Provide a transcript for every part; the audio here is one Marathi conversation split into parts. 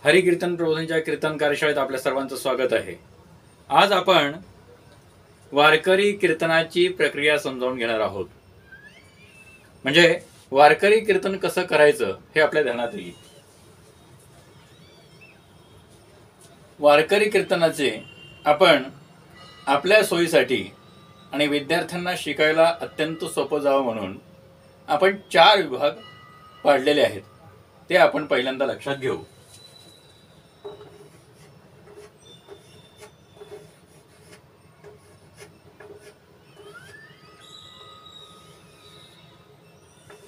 हरिकीर्तन प्रबोधनच्या कीर्तन कार्यशाळेत आपल्या सर्वांचं स्वागत आहे। आज आपण वारकरी कीर्तनाची प्रक्रिया समजावून घेणार आहोत। म्हणजे वारकरी कीर्तन कसं करायचं हे आपल्या ध्यानात येईल। वारकरी कीर्तनाचे आपण आपल्या सोयीसाठी आणि विद्यार्थ्यांना शिकायला अत्यंत सोपं जावं म्हणून आपण 4 विभाग पाडलेले आहेत। ते आपण पहिल्यांदा लक्षात घेऊ।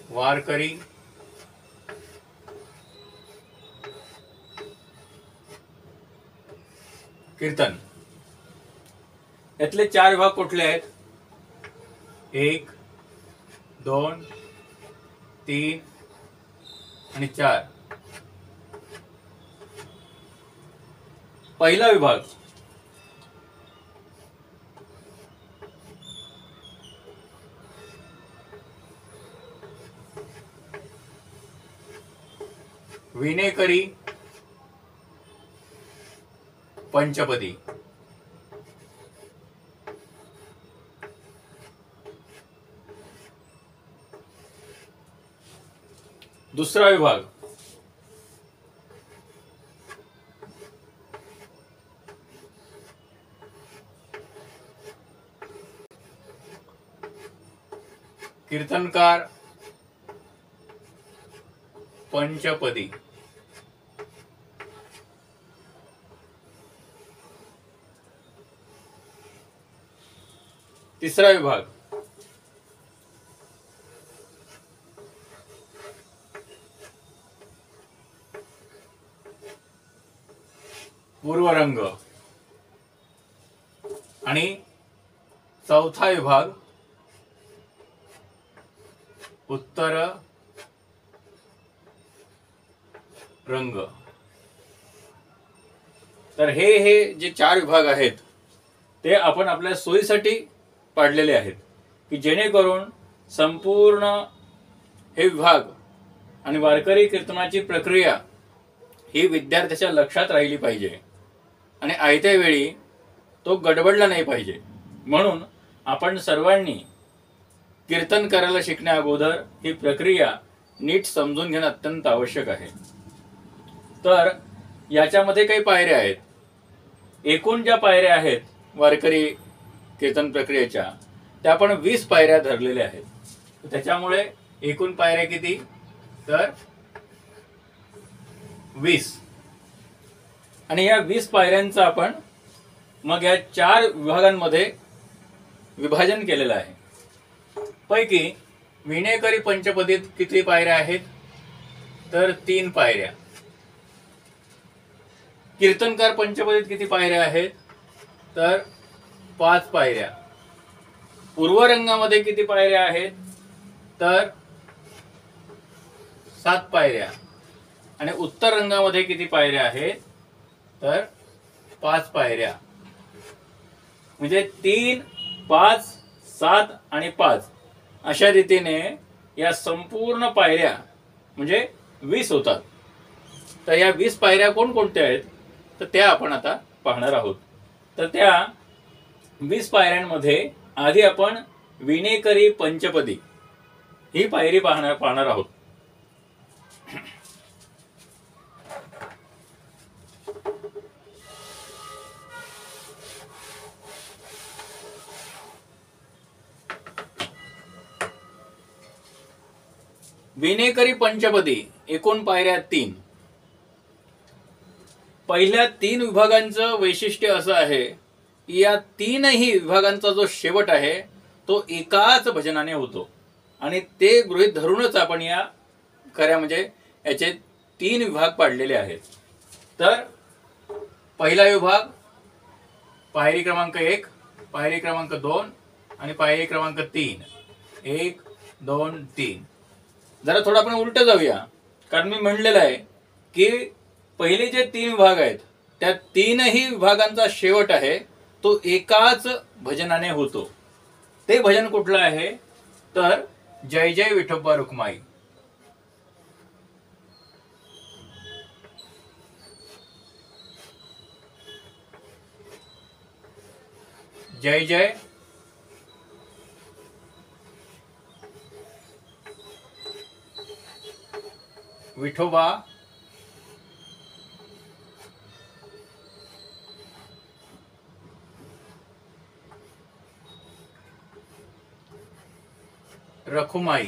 वारकरी कीर्तन यातले 4 विभाग कुठले आहेत? 1, 2, 3 आणि 4। पहिला विभाग विनेकरी पंचपदी। दूसरा विभाग कीर्तनकार पंचपदी। तीसरा विभाग पूर्वरंग आणि चौथा विभाग उत्तर रंग। तर हे जे 4 विभाग आहेत ते आपण आपल्या सोयीसाठी पाडलेले आहेत की जेणेकरून संपूर्ण हे विभाग आणि वारकरी कीर्तनाची प्रक्रिया ही विद्यार्थ्याच्या लक्षात राहिली पाहिजे आणि आयत्या वेळी तो गडबडला नाही पाहिजे। म्हणून आपण सर्वांनी कीर्तन करायला शिकण्या अगोदर ही प्रक्रिया नीट समजून घेणं अत्यंत आवश्यक आहे। तर याच्यामध्ये काही पायऱ्या आहेत। एकूण ज्या पायऱ्या आहेत वारकरी कीर्तन प्रक्रियेच्या त्या आपण 20 पायऱ्या धरलेल्या आहेत। त्याच्यामुळे एकूण पायऱ्या किती? तर 20। आणि या 20 पायऱ्यांचं आपण मग या 4 विभागांमध्ये विभाजन केलेलं आहे। पैकी विनेकरी पंचपदीत किती पायऱ्या आहेत? तर 3 पायऱ्या। कीर्तनकार पंचपदीत किती पायऱ्या आहेत? तर 5 पायऱ्या। पूर्वरंगामध्ये किती पायऱ्या आहेत? तर 7 पायऱ्या। आणि उत्तर रंगामध्ये किती पायऱ्या आहेत? तर 5 पायऱ्या। म्हणजे 3, 5, 7 आणि 5 अशा रीतीने या संपूर्ण पायऱ्या म्हणजे 20 होतात। तर या 20 पायऱ्या कोणकोणत्या आहेत तर त्या आपण आता पाहणार आहोत। तर त्या 20 पायऱ्यांमध्ये आधी आपण विनेकरी पंचपदी ही पायरी पाहणार आहोत। विनेकरी पंचपदी एकूण पायऱ्या 3। पहिल्या 3 विभागांचं वैशिष्ट्य असं आहे की या 3ही विभागांचा जो शेवट आहे तो एकाच भजनाने होतो आणि ते गृहीत धरूनच आपण या म्हणजे याचे 3 विभाग पाडलेले आहेत। तर पहिला विभाग पायरी क्रमांक 1, पायरी क्रमांक 2 आणि पायरी क्रमांक 3। 1, 2, 3। जरा थोडं आपण उलट जाऊया, कारण मी म्हणलेलं आहे की पहिले जे 3 विभाग आहेत त्या 3ही विभागांचा शेवट आहे तो एकाच भजनाने होतो। ते भजन कुठलं आहे तर जय जय विठोबा रुक्माई। जय जय विठोबा रखुमाई।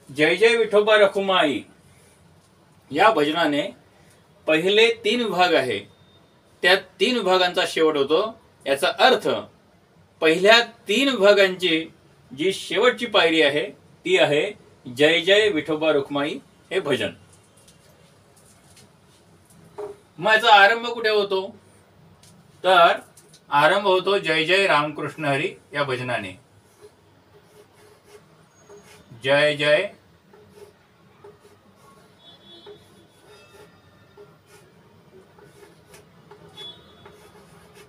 जय जय विठोबा रखुमाई या भजनाने पहिले 3 विभाग आहे, त्या 3 विभागांचा शेवट होतो। याचा अर्थ पहिल्या 3 विभागांची जी शेवटची पायरी आहे ती आहे जय जय विठोबा रखुमाई हे भजन। मग याचा आरंभ कुठे होतो? तर आरंभ होतो जय जय रामकृष्ण हरी या भजनाने। जय जय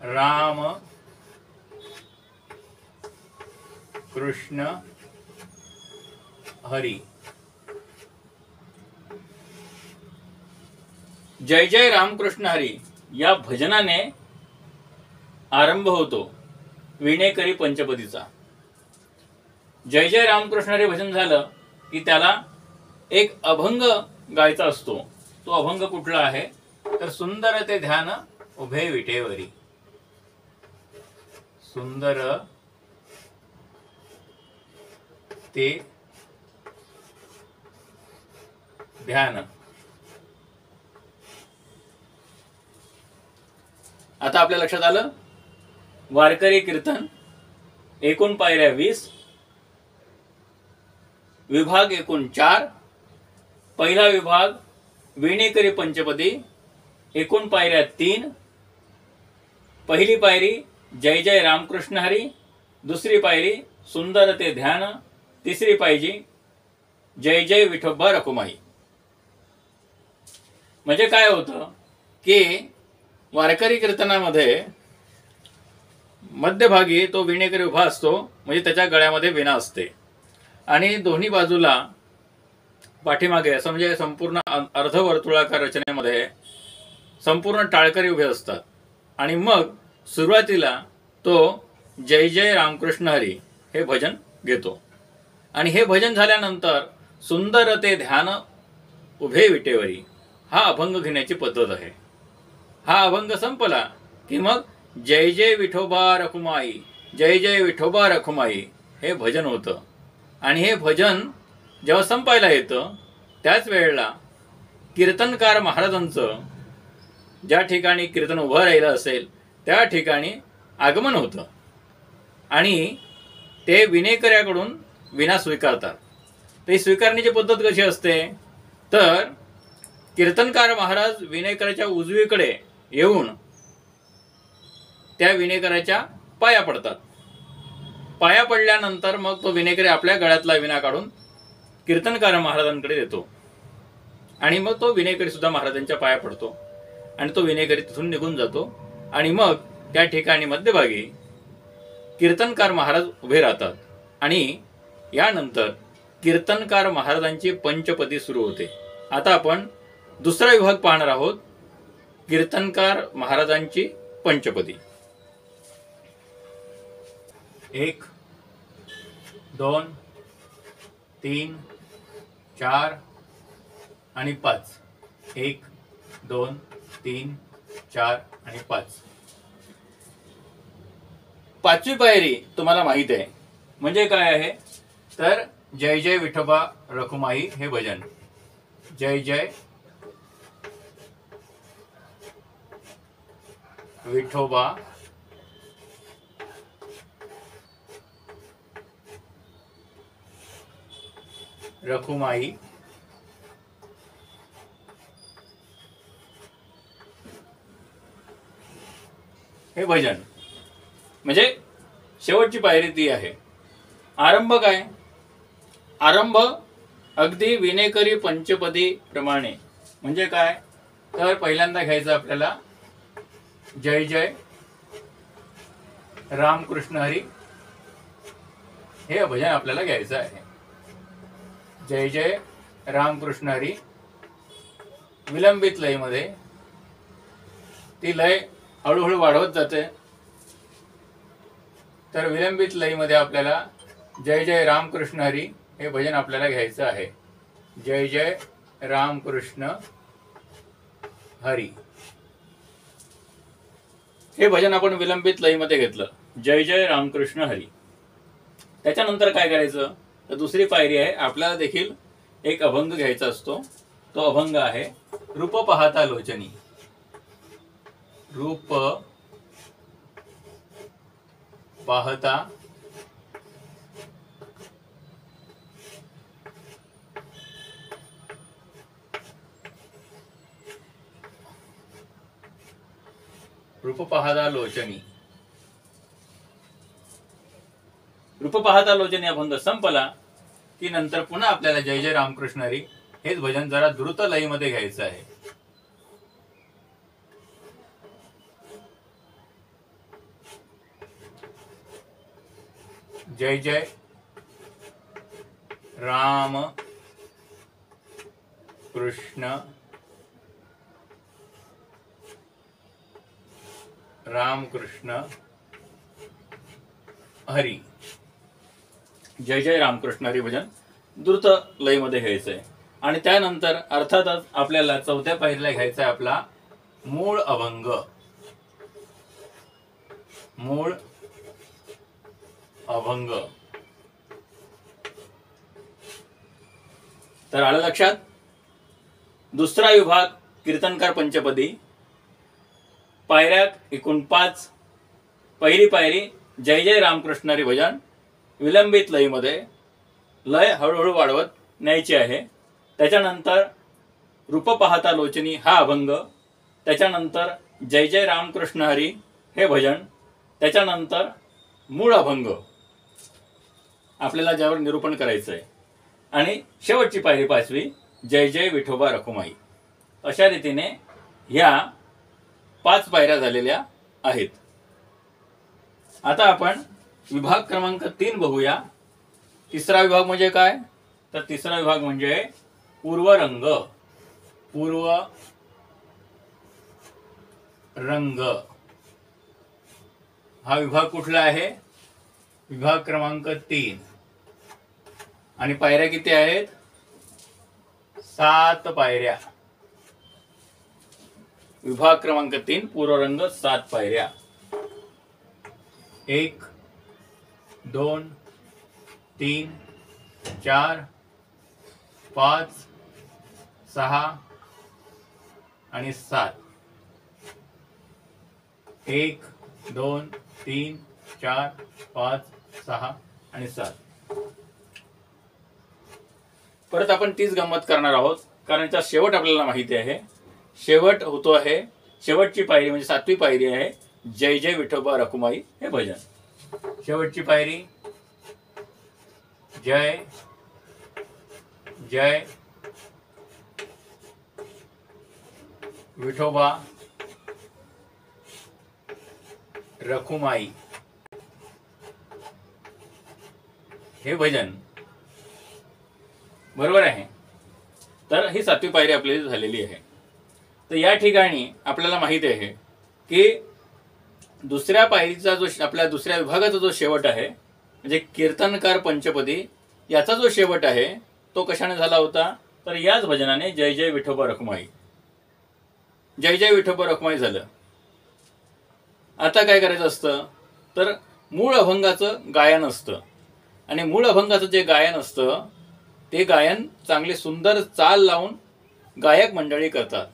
राम कृष्ण हरी। जय जय रामकृष्ण हरी या भजनाने आरंभ होतो विणेकरी पंचपदीचा। जय जय रामकृष्ण हरी भजन झालं की त्याला एक अभंग गायचा असतो। तो अभंग कुठला आहे? तर सुंदर ते ध्यान उभे विटेवरी। सुंदर ते ध्यान। आता आपल्या लक्षात आलं वारकरी कीर्तन एकूण पायऱ्या 20, विभाग एकूण 4। पहिला विभाग विणेकरी पंचपदी एकूण पायऱ्या 3। पहिली पायरी जय जय रामकृष्ण हरी, दुसरी पायरी सुंदर ते ध्यान, तिसरी पायरी जय जय विठोबा रखुमाई। म्हणजे काय होतं की वारकरी कीर्तनामध्ये मध्यभागी तो विणेकरी उभा असतो, म्हणजे त्याच्या गळ्यामध्ये विणा असते आणि दोन्ही बाजूला पाठीमागे असं म्हणजे संपूर्ण अर्धवर्तुळाकार रचनेमध्ये संपूर्ण टाळकरी उभे असतात। आणि मग सुरुवातीला तो जय जय रामकृष्ण हरी हे भजन घेतो आणि हे भजन झाल्यानंतर सुंदर ते ध्यान उभे विटेवरी हा अभंग घेण्याची पद्धत आहे। हा अभंग संपला की मग जय जय विठोबा रखुमाई, जय जय विठोबा रखुमाई हे भजन होतं। आणि हे भजन जेव्हा संपायला येतं त्याच वेळेला कीर्तनकार महाराजांचं ज्या ठिकाणी कीर्तन उभं राहिलं असेल त्या ठिकाणी आगमन होतं आणि ते विणेकऱ्याकडून विणा स्वीकारतात। ते स्वीकारण्याची पद्धत कशी असते? तर कीर्तनकार महाराज विणेकराच्या उजवीकडे येऊन त्या विणेकराच्या पाया पडतात। पाया पडल्यानंतर मग तो विणेकरी आपल्या गळ्यातला विणा काढून कीर्तनकार महाराजांकडे देतो आणि मग तो विणेकरी सुद्धा महाराजांच्या पाया पडतो आणि तो विणेकरी तिथून निघून जातो। आणि मग त्या ठिकाणी मध्यभागी कीर्तनकार महाराज उभे राहतात आणि यानंतर कीर्तनकार महाराजांची पंचपदी सुरू होते। आता आपण दुसरा विभाग पाहणार आहोत, कीर्तनकार महाराजांची पंचपदी। 1 2 3 4 आणि 5। 1 2 3 4 आणि 5। पाचवी पायरी तुम्हाला माहित आहे म्हणजे काय आहे? तर जय जय विठोबा रखुमाई हे भजन। जय जय विठोबा रखुमाई हे भजन। म्हणजे शेवटची पायरी ती आहे। आरंभ काय? आरंभ अगदी विणेकरी पंचपदी प्रमाणे। म्हणजे काय? तर पहिल्यांदा घ्यायचं आपल्याला जय जय रामकृष्ण हरी हे भजन आपल्याला घ्यायचं आहे। जय जय रामकृष्ण हरी विलंबित लयमध्ये, ती लय हळूहळू वाढवत जाते. तर विलंबित लयीमध्ये आपल्याला जय जय रामकृष्ण हरी हे भजन आपल्याला घ्यायचं आहे. जय जय रामकृष्ण हरी हे भजन आपण विलंबित लयीमध्ये घेतलं. जय जय रामकृष्ण हरी. त्याच्यानंतर काय करायचं, तर दुसरी पायरी आहे. आपल्याला देखील एक अभंग घ्यायचा असतो. तो अभंग आहे रूप पाहता लोचनी. रूप पाहता रूप पाहता लोचनी. रूप पाहता लोचनी अभंग संपला की नंतर पुन्हा आपल्याला जय जय रामकृष्ण हरी हेच भजन जरा द्रुत लयीमध्ये घ्यायचं आहे. जय जय राम कृष्ण रामकृष्ण हरी. जय जय रामकृष्ण हरी भजन द्रुत लयीमध्ये घ्यायचंय. आणि त्यानंतर अर्थातच आपल्याला चौथ्या पायरीला घ्यायचा आहे आपला मूळ अभंग. मूळ अभंग. तर आलं लक्षात. दुसरा विभाग कीर्तनकार पंचपदी. पायऱ्या एकूण 5. पहिली पायरी जय जय रामकृष्ण हरी भजन विलंबित लयीमध्ये. लय हळूहळू वाढवत न्यायची आहे. त्याच्यानंतर रूप पाहता लोचनी हा अभंग. त्याच्यानंतर जय जय रामकृष्ण हरी हे भजन. त्याच्यानंतर मूळ अभंग आपल्याला ज्यावर निरूपण करायचं आहे. आणि शेवटची पायरी 5वी जय जय विठोबा रखुमाई. अशा रीतीने ह्या 5 पायऱ्या झालेल्या आहेत. आता आपण विभाग क्रमांक 3 बघूया. तिसरा विभाग म्हणजे काय, तर तिसरा विभाग म्हणजे पूर्वरंग. पूर्व रंग हा विभाग कुठला आहे, विभाग क्रमांक 3. आणि पायऱ्या किती आहेत, 7 पायऱ्या. विभाग क्रमांक 3 पूर्वरंग 7 पायऱ्या. 1 2 3 4 5 6 आणि 7. 1 2 3 4 5 6 आणि 7. परत आपण तीच गंमत करणार आहोत, कारण याचा शेवट आपल्याला माहिती आहे. शेवट होतो आहे, शेवटची पायरी म्हणजे 7वी पायरी आहे जय जय विठोबा रखुमाई हे भजन. शेवटची पायरी जय जय विठोबा रखुमाई हे भजन. बरोबर आहे. तर ही 7वी पायरी आपली झालेली आहे. तर या ठिकाणी आपल्याला माहिती आहे की दुसऱ्या पायरीचा जो आपल्या दुसऱ्या विभागाचा जो शेवट आहे म्हणजे कीर्तनकार पंचपदी याचा जो शेवट आहे तो कशाने झाला होता, तर याच भजनाने जय जय विठोबा रखुमाई, जय जय विठोबा रखुमाई झालं. आता काय करायचं असतं, तर मूळ अभंगाचं गायन असतं. आणि मूळ अभंगाचं जे गायन असतं ते गायन चांगले सुंदर चाल लावून गायक मंडळी करतात,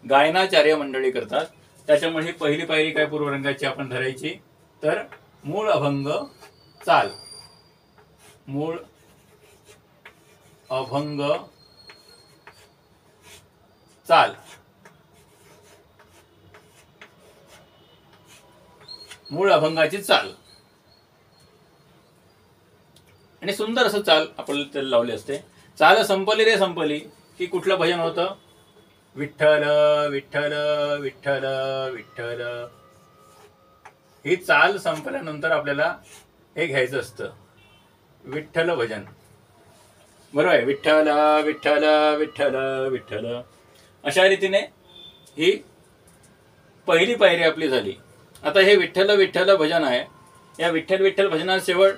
गायनाचार्य मंडळी करतात. त्याच्यामुळे ही पहिली पायरी काय पूर्वरंगाची आपण धरायची, तर मूळ अभंग चाल. मूळ अभंग चाल. मूळ अभंगाची चाल. आणि सुंदर असं चाल आपण त्याला लावली असते. चाल संपली रे संपली की कुठलं भजन होतं, विठ्ठल विठ्ठल विठ्ठल विठ्ठल. ही चाल संपल्यानंतर आपल्याला हे घ्यायचं असतं विठ्ठल भजन. बरोबर आहे. विठ्ठल विठ्ठल विठ्ठल विठ्ठल. अशा रीतीने ही पहिली पायरी आपली झाली. आता हे विठ्ठल विठ्ठल भजन आहे. या विठ्ठल विठ्ठल भजनात शेवट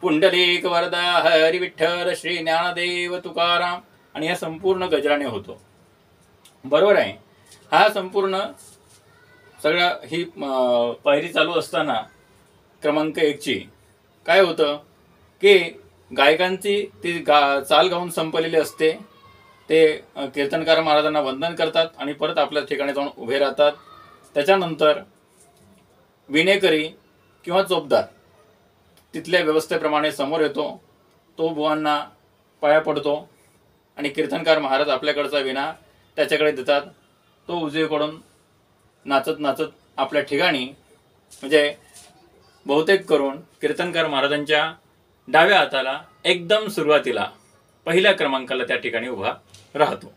पुंडलिक वरदा हरी विठ्ठल श्री ज्ञानदेव तुकाराम आणि या संपूर्ण गजराने होतो. बरोबर आहे. हा संपूर्ण सगळा ही पायरी चालू असताना क्रमांक 1ची काय होतं की गायकांची ती चाल गाऊन संपलेली असते. ते कीर्तनकार महाराजांना वंदन करतात आणि परत आपल्या ठिकाणी जाऊन उभे राहतात. त्याच्यानंतर विनेकरी किंवा चोपदार तिथल्या व्यवस्थेप्रमाणे समोर येतो. तो बुवांना पाया पडतो आणि कीर्तनकार महाराज आपल्याकडचा विना त्याच्याकडे देतात. तो उजवीकडून नाचत नाचत आपल्या ठिकाणी म्हणजे बहुतेक करून कीर्तनकार महाराजांच्या डाव्या हाताला एकदम सुरुवातीला पहिल्या क्रमांकाला त्या ठिकाणी उभा राहतो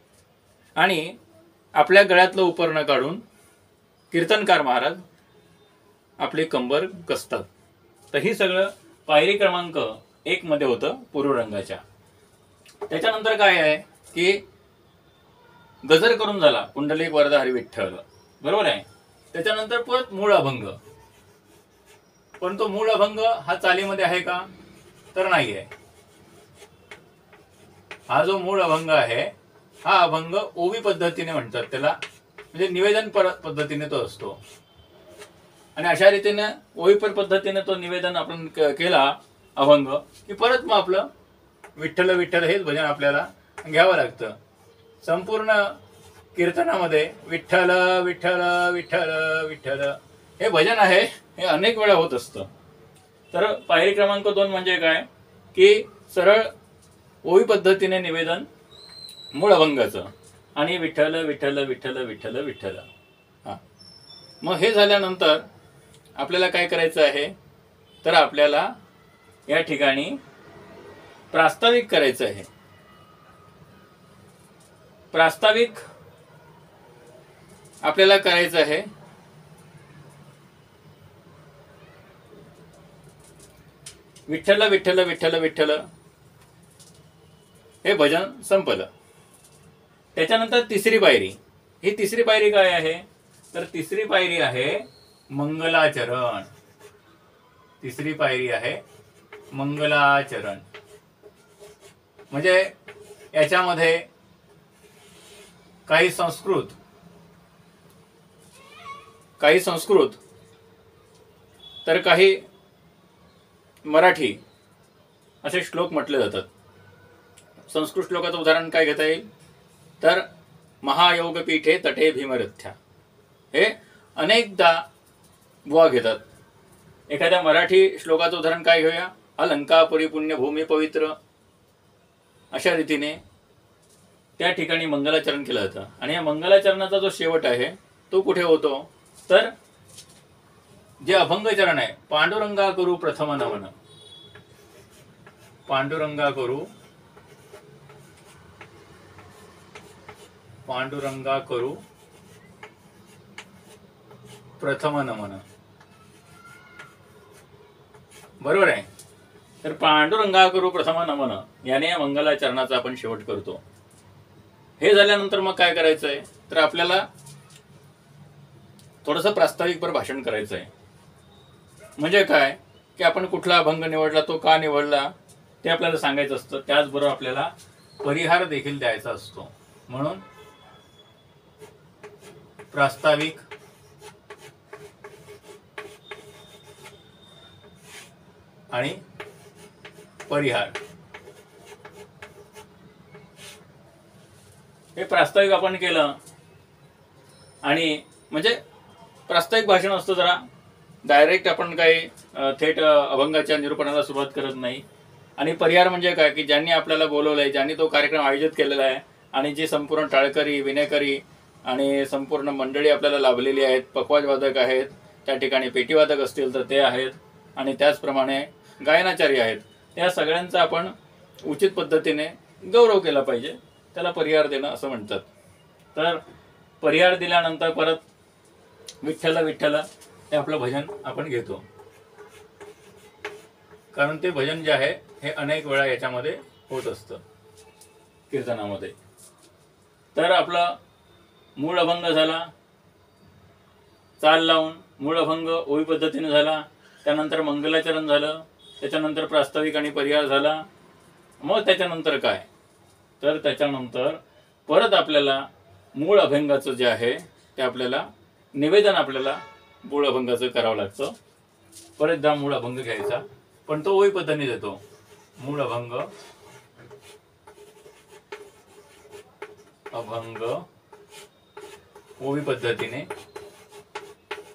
आणि आपल्या गळ्यातलं उपरणं काढून कीर्तनकार महाराज आपले कंबर कसतात. तर ही सगळं पायरी क्रमांक 1 मध्ये होतं पूर्व रंगाच्या. त्याच्यानंतर काय आहे की गजर करून झाला पुंडलिक वरदा हरी विठ्ठल, बरोबर आहे. त्याच्यानंतर परत मूळ अभंग. पण तो मूळ अभंग हा चालीमध्ये आहे का, तर नाही आहे. हा जो मूळ अभंग आहे हा अभंग ओवी पद्धतीने म्हणतात त्याला, म्हणजे निवेदन पद्धतीने तो असतो. आणि अशा रीतीने ओवीपर पद्धतीने तो निवेदन आपण केला अभंग की परत मग आपलं विठ्ठल विठ्ठल हेच भजन आपल्याला घ्यावं लागतं. संपूर्ण कीर्तनामध्ये विठ्ठल विठ्ठल विठ्ठल विठ्ठल हे भजन आहे, हे अनेक वेळा होत असतं. तर पायरी क्रमांक 2 म्हणजे काय की सरळ ओवी पद्धतीने निवेदन मूळ अभंगाचं आणि विठ्ठल विठ्ठल विठ्ठल विठ्ठल विठ्ठल. हां, मग हे झाल्यानंतर आपल्याला काय करायचं आहे, तर आपल्याला या ठिकाणी प्रास्ताविक करायचं आहे. प्रास्ताविक आपल्याला करायचं आहे विठ्ठल विठ्ठल विठ्ठल विठ्ठल हे भजन संपलं. त्याच्यानंतर तिसरी पायरी. ही तिसरी पायरी काय आहे, तर तिसरी पायरी आहे मंगलाचरण. तिसरी पायरी आहे मंगलाचरण. म्हणजे याच्यामध्ये काही संस्कृत तर काही मराठी असे श्लोक म्हटले जातात. संस्कृत श्लोकाचं उदाहरण काय घेता येईल, तर महायोगपीठे तटे भीमरथ्या हे अनेकदा बुवा घेतात. एखाद्या मराठी श्लोकाचं उदाहरण काय घेऊया, अलंकापुरी पुण्यभूमी पवित्र. अशा रीतीने त्या ठिकाणी मंगलाचरण केलं जातं. आणि या मंगलाचरणाचा जो शेवट आहे तो कुठे होतो, तर जे अभंगचरण आहे पांडुरंगा करू प्रथम नमन. पांडुरंगा करू प्रथम नमन, बरोबर आहे. तर पांडुरंगा करू प्रथम नमन याने या मंगलाचरणाचा आपण शेवट करतो. हे झाल्यानंतर मग काय करायचं आहे, तर आपल्याला थोडंसं प्रास्ताविकपर भाषण करायचं आहे. म्हणजे काय की आपण कुठला अभंग निवडला, तो का निवडला ते आपल्याला सांगायचं असतं. त्याचबरोबर आपल्याला परिहार देखील द्यायचा असतो. म्हणून प्रास्ताविक आणि परिहार. हे प्रास्ताविक आपण केलं आणि म्हणजे प्रास्ताविक भाषण असतं जरा डायरेक्ट आपण काही थेट अभंगाच्या निरूपणाला सुरुवात करत नाही. आणि परिहार म्हणजे काय की ज्यांनी आपल्याला बोलवलं आहे, ज्यांनी तो कार्यक्रम आयोजित केलेला आहे आणि जी संपूर्ण टाळकरी विनेकरी आणि संपूर्ण मंडळी आपल्याला लाभलेली आहेत, पखवाजवादक आहेत, त्या ठिकाणी पेटीवादक असतील तर ते आहेत आणि त्याचप्रमाणे गायनाचारी आहेत, त्या सगळ्यांचा आपण उचित पद्धतीने गौरव केला पाहिजे. त्याला परिहार देणं असं म्हणतात. तर परिहार दिल्यानंतर परत विठ्ठल विठ्ठल हे आपलं भजन आपण घेतो. कारण ते भजन जे आहे हे अनेक वेळा याच्यामध्ये होत असतं कीर्तनामध्ये. तर आपला मूळ अभंग झाला, चाल लावून मूळ अभंग ओवी पद्धतीने झाला, त्यानंतर मंगलाचरण झालं, त्याच्यानंतर प्रास्ताविक आणि पर्याय झाला. मग त्याच्यानंतर काय, तर त्याच्यानंतर परत आपल्याला मूळ अभंगाचं जे आहे ते आपल्याला निवेदन आपल्याला मूळ अभंगाचं करावं लागतं. परत एकदा मूळ अभंग घ्यायचा, पण तो ओवी पद्धतीने देतो. मूळ अभंग ओवी पद्धतीने,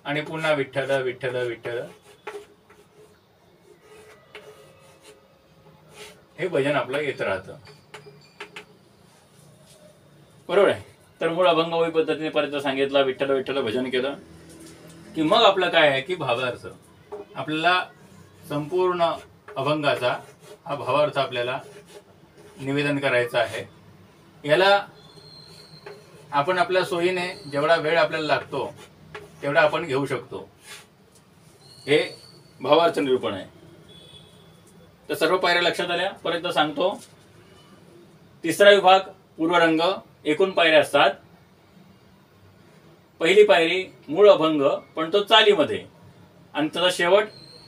आणि पुन्हा विठ्ठल विठ्ठल विठ्ठल हे भजन आपलं येत राहतं. बरोबर आहे. तर मूळ अभंग ओवी पद्धतीने परत सांगितला, विठ्ठल विठ्ठल भजन केलं की मग आपलं काय आहे की भावार्थ. आपल्याला संपूर्ण अभंगाचा हा भावार्थ आपल्याला निवेदन करायचा आहे. याला आपण आपल्या सोयीने जेवढा वेळ आपल्याला लागतो तेवढा आपण घेऊ शकतो. हे भावार्थ निरूपण आहे. तर सर्व पायऱ्या लक्षात आल्या. परत सांगतो. तिसरा विभाग पूर्वरंग. एकूण पायऱ्या असतात. पहिली पायरी मूळ अभंग, पण तो चालीमध्ये, आणि त्याचा शेवट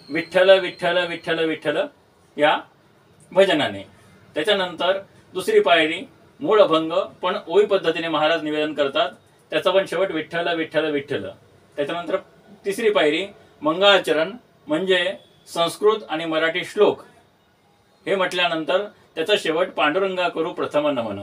विठ्ठल विठ्ठल विठ्ठल विठ्ठल या भजनाने. त्याच्यानंतर दुसरी पायरी मूळ अभंग, पण ओवी पद्धतीने महाराज निवेदन करतात, त्याचा पण शेवट विठ्ठल विठ्ठल विठ्ठल. त्याच्यानंतर तिसरी पायरी मंगळाचरण, म्हणजे संस्कृत आणि मराठी श्लोक हे म्हटल्यानंतर त्याचा शेवट पांडुरंगा करू प्रथम नमन.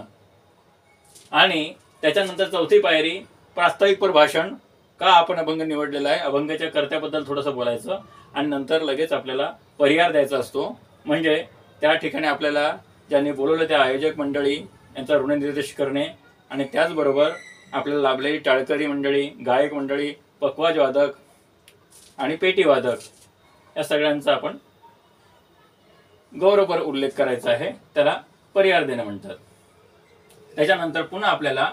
आणि त्याच्यानंतर चौथी पायरी प्रास्ताविक पर भाषण. का आपण अभंग निवडलेला आहे, अभंगाच्या कर्त्याबद्दल थोडंसं बोलायचं, आणि नंतर लगेच आपल्याला पर्याय द्यायचा असतो. म्हणजे त्या ठिकाणी आपल्याला ज्यांनी बोलवलं त्या आयोजक मंडळी यांचा ऋणनिर्देश करणे, आणि त्याचबरोबर आपल्याला लाभलेली टाळकरी मंडळी, गायक मंडळी, पखवाज वादक आणि पेटी वादक या सगळ्यांचा आपण गौरवपर उल्लेख करायचा आहे. त्याला पर्याय देणं म्हणतात. त्याच्यानंतर पुन्हा आपल्याला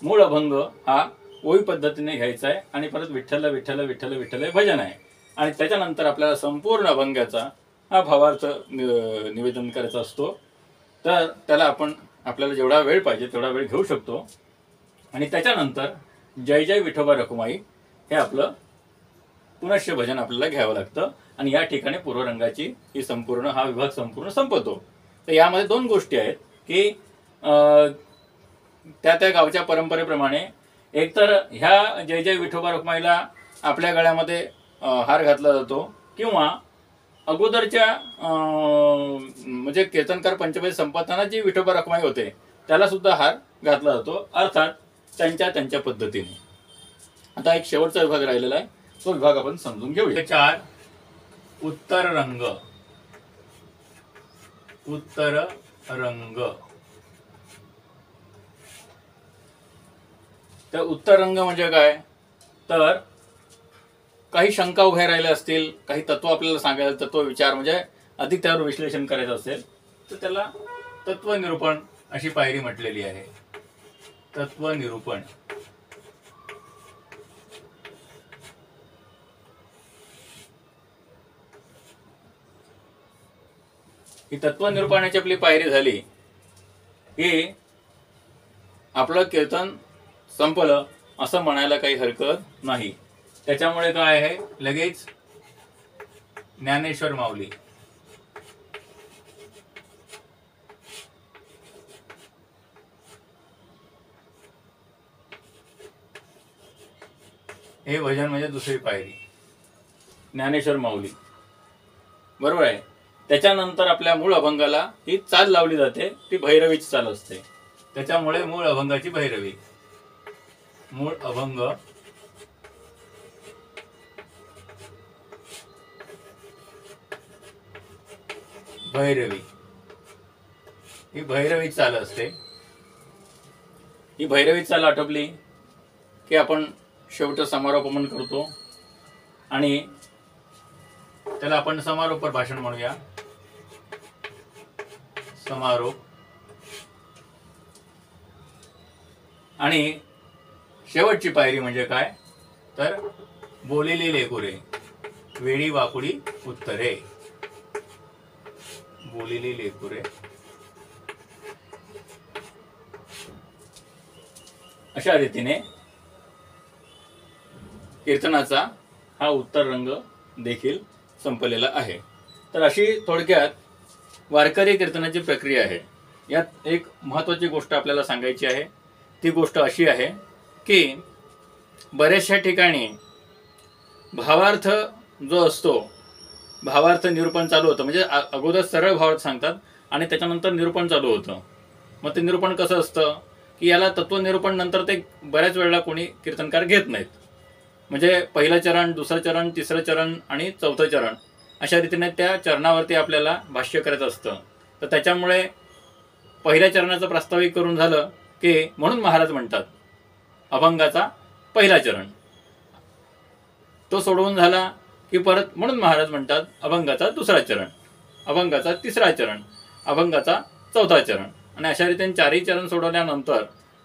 मूळ अभंग हा ओवी पद्धतीने घ्यायचा आहे, आणि परत विठ्ठल विठ्ठल विठ्ठल विठ्ठल हे भजन आहे. आणि त्याच्यानंतर आपल्याला संपूर्ण अभंगाचा हा भावार्थ निवेदन करायचा असतो. तर त्याला आपल्याला जेवढा वेळ पाहिजे तेवढा वेळ घेऊ शकतो. आणि त्याच्यानंतर जय जय विठोबा रखुमाई हे आपलं पुनश्च भजन आपल्याला घ्यावं लागतं. आणि या ठिकाणी पूर्वरंगाची ही संपूर्ण हा विभाग संपूर्ण संपतो. तर यामध्ये दोन गोष्टी आहेत की त्या त्या गावच्या परंपरेप्रमाणे एकतर ह्या जय जय विठोबा रखुमाईला आपल्या गळ्यामध्ये हार घातला जातो, किंवा अगोदरच्या म्हणजे कीर्तनकार पंचपदी संपताना जी विठोबा रखुमाई होते त्याला सुद्धा हार घातला जातो, अर्थात त्यांच्या पद्धतीने. आता एक शेवटचा विभाग राहिलेला आहे, तो विभाग आपण समजून घेऊया. 4 उत्तर रंग. उत्तर रंग. तर उत्तर रंग म्हणजे काय, तर काही शंका उभ्या राहिल्या असतील, काही तत्व आपल्याला सांगायला, तत्व विचार म्हणजे अधिक त्यावर विश्लेषण करायचं असेल तर त्याला तत्वनिरूपण अशी पायरी म्हटलेली आहे. तत्वनिरूपण. ही तत्वनिरूपणाची आपली पायरी झाली की आपलं कीर्तन संपलं असं म्हणायला काही हरकत नाही. त्याच्यामुळे काय आहे, लगेच ज्ञानेश्वर माऊली हे भजन म्हणजे दुसरी पायरी, ज्ञानेश्वर माऊली. बरोबर आहे. त्याच्यानंतर आपल्या मूळ अभंगाला ही चाल लावली जाते, ती भैरवीची चाल असते. त्याच्यामुळे मूळ अभंगाची भैरवी. मूळ अभंग भैरवी ही भैरवी चाल असते. ही भैरवी चाल आटोपली की आपण शेवट समारोपमन करतो, आणि त्याला आपण समारोप भाषण म्हणूया. समारोप. आणि शेवटची पायरी म्हणजे काय, तर बोलिले लेकुरे वेळी वाकुडी उत्तरे. बोलिले लेकुरे. अशा रीतीने कीर्तनाचा हा उत्तर रंग देखील संपलेला आहे। तर अशी थोडक्यात वारकरी कीर्तनाची प्रक्रिया आहे। यात एक महत्त्वाची गोष्ट आपल्याला सांगायची आहे। ती गोष्ट अशी आहे की बऱ्याचशा ठिकाणी भावार्थ जो असतो, भावार्थ निरूपण चालू होतं, म्हणजे अगोदर सरळ भावार्थ सांगतात आणि त्याच्यानंतर निरूपण चालू होतं। मग ते निरूपण कसं असतं की याला तत्वनिरूपण नंतर ते बऱ्याच वेळेला कोणी कीर्तनकार घेत नाहीत। म्हणजे पहिलं चरण, दुसरं चरण, तिसरं चरण आणि चौथं चरण अशा रीतीने त्या चरणावरती आपल्याला भाष्य करायचं असतं। तर त्याच्यामुळे पहिल्या चरणाचं प्रास्ताविक करून झालं की म्हणून महाराज म्हणतात अभंगाचा पहिला चरण, तो सोडवून झाला की परत म्हणून महाराज म्हणतात अभंगाचा दुसरा चरण, अभंगाचा तिसरा चरण, अभंगाचा चौथा चरण, आणि अशा रीतीने चारही चरण सोडवल्यानंतर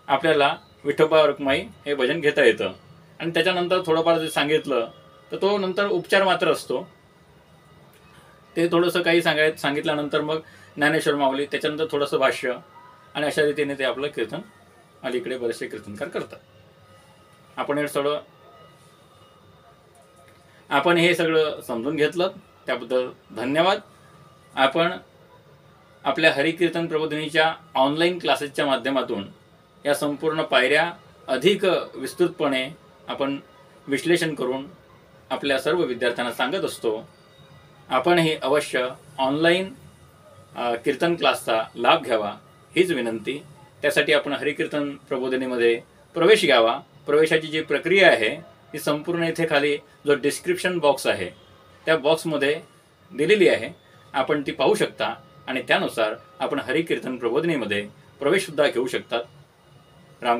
आपल्याला विठोबा रखुमाई हे भजन घेता येतं। आणि त्याच्यानंतर थोडंफार जे सांगितलं तर तो नंतर उपचार मात्र असतो, ते थोडंसं काही सांगितल्यानंतर मग ज्ञानेश्वर माऊली, त्याच्यानंतर थोडंसं भाष्य, आणि अशा रीतीने ते आपलं कीर्तन अलीकडे बरेचसे कीर्तनकार करतात। आपण हे सगळं समजून घेतलं त्याबद्दल धन्यवाद। आपण आपल्या हरिकीर्तन प्रबोधिनीच्या ऑनलाईन क्लासेसच्या माध्यमातून या संपूर्ण पायऱ्या अधिक विस्तृतपणे आपण विश्लेषण करून आपल्या सर्व विद्यार्थ्यांना सांगत असतो। आपणही अवश्य ऑनलाईन कीर्तन क्लासचा लाभ घ्यावा हीच विनंती। त्यासाठी आपण हरिकीर्तन प्रबोधिनीमध्ये प्रवेश घ्यावा। प्रवेशाची जी प्रक्रिया आहे ती संपूर्ण इथे खाली जो डिस्क्रिप्शन बॉक्स आहे त्या बॉक्समध्ये दिलेली आहे, आपण ती पाहू शकता आणि त्यानुसार आपण हरिकीर्तन प्रबोधिनीमध्ये प्रवेशसुद्धा घेऊ शकतात। राम